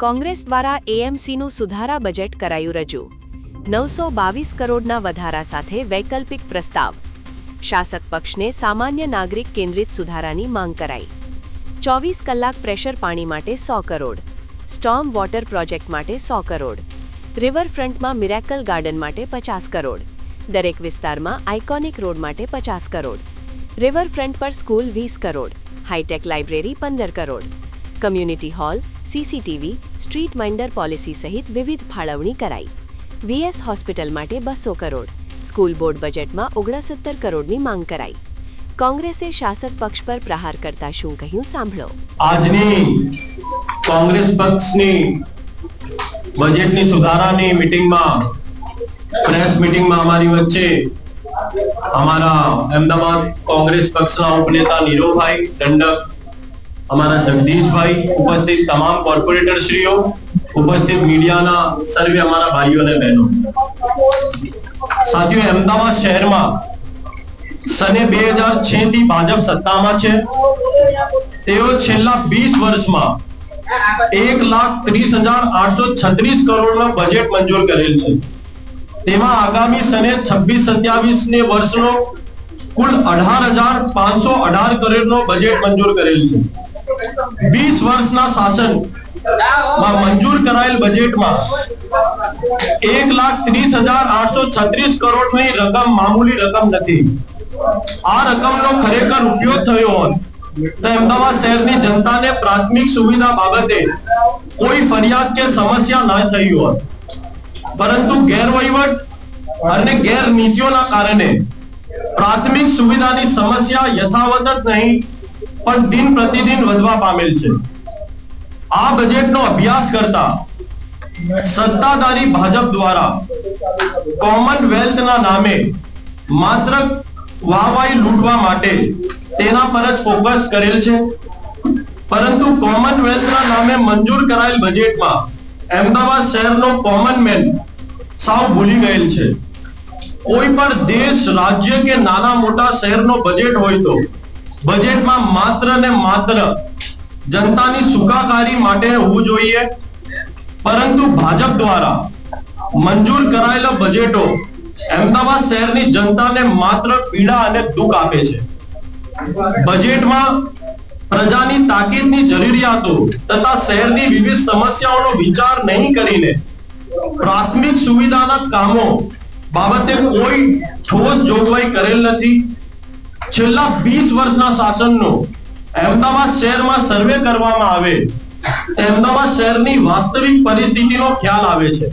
કોંગ્રેસ દ્વારા એએમસીનું સુધારા બજેટ કરાયું રજૂ 922 કરોડના વધારા સાથે વૈકલ્પિક પ્રસ્તાવ શાસક પક્ષને સામાન્ય નાગરિક કેન્દ્રિત સુધારાની માંગ કરાઈ 24 કલાક પ્રેશર પાણી માટે 100 કરોડ સ્ટોર્મ વોટર પ્રોજેક્ટ માટે 100 કરોડ રિવરફ્રન્ટમાં મિરેકલ ગાર્ડન માટે 50 કરોડ દરેક વિસ્તારમાં આઇકોનિક રોડ માટે 50 કરોડ રિવરફ્રન્ટ પર school 20 crore hi tech library 15 crore community hall CCTV street માઇન્ડર પોલિસી સહિત વિવિધ ફાળવણી કરાઈ વીએસ હોસ્પિટલ માટે 200 કરોડ સ્કૂલ બોર્ડ બજેટમાં 69 કરોડની માંગ કરાઈ કોંગ્રેસે શાસક પક્ષ પર પ્રહાર કરતા શું કહ્યું સાંભળો આજની કોંગ્રેસ પક્ષની બજેટની સુધારાની મીટિંગમાં પ્રેસ મીટિંગમાં અમારી વચ્ચે અમારા અમદાવાદ કોંગ્રેસ પક્ષના ઉપનેતા નીરવભાઈ દંડક हमारा जगदीश भाई उपस्थित तमाम कॉर्पोरेटर श्रीओ उपस्थित मीडिया ना सर्वे हमारा भाइयों ने बहनों साथियों अहमदाबाद शहर में सने 2006 थी भाजप सत्ता में छे तेओ छेल्ला 20 वर्ष में 1,30,836 करोड़ नो बजेट मंजूर करेल छे तेमा आगामी सने 26-27 ने वर्ष नो कुल 18,518 करोड़ नो बजेट मंजूर करेल छे 20 वर्षना शासन में मंजूर कराયેલ બજેટમાં 1,30,836 કરોડની રકમ મામૂલી રકમ નથી આ રકમનો ખરેખર ઉપયોગ થયો હોત તો અમદાવાદ શહેરની જનતાને પ્રાથમિક સુવિધા બાબતે કોઈ ફરિયાદ કે સમસ્યા ન થઈ હોત પરંતુ ગેરવહીવટ અને ગેરનીતિઓના કારણે પ્રાથમિક સુવિધાની સમસ્યા યથાવત જ નહીં પણ दिन प्रतिदिन વધવા પામેલ છે આ બજેટનો અભ્યાસ કરતા સત્તાધારી ભાજપ દ્વારા કોમનવેલ્થના નામે માત્ર વાહવાઈ લૂંટવા માટે તેના પર જ ફોકસ કરેલ છે પરંતુ કોમનવેલ્થના નામે મંજૂર કરાયેલ બજેટમાં અમદાવાદ શહેરનો કોમનમેન સાવ ભૂલી ગયેલ છે કોઈ પણ દેશ રાજ્ય કે નાના મોટા શહેરનો બજેટ હોય તો બજેટમાં માત્ર ને માત્ર જનતાની સુખાકારી માટે હોવું જોઈએ પરંતુ ભાજપ દ્વારા મંજૂર કરાયેલા બજેટો અમદાવાદ શહેરની જનતાને માત્ર પીડા અને દુઃખ આપે છે બજેટમાં પ્રજાની તાકીદની જરૂરિયાતો તથા શહેરની વિવિધ સમસ્યાઓનો વિચાર નહીં કરીને પ્રાથમિક સુવિધાના કામો બાબતે કોઈ ઠોસ જોગવાઈ કરેલ નથી છેલ્લા 20 વર્ષના શાસનનો અમદાવાદ શહેરમાં સર્વે કરવામાં આવે અમદાવાદ શહેરની વાસ્તવિક પરિસ્થિતિનો ખ્યાલ આવે છે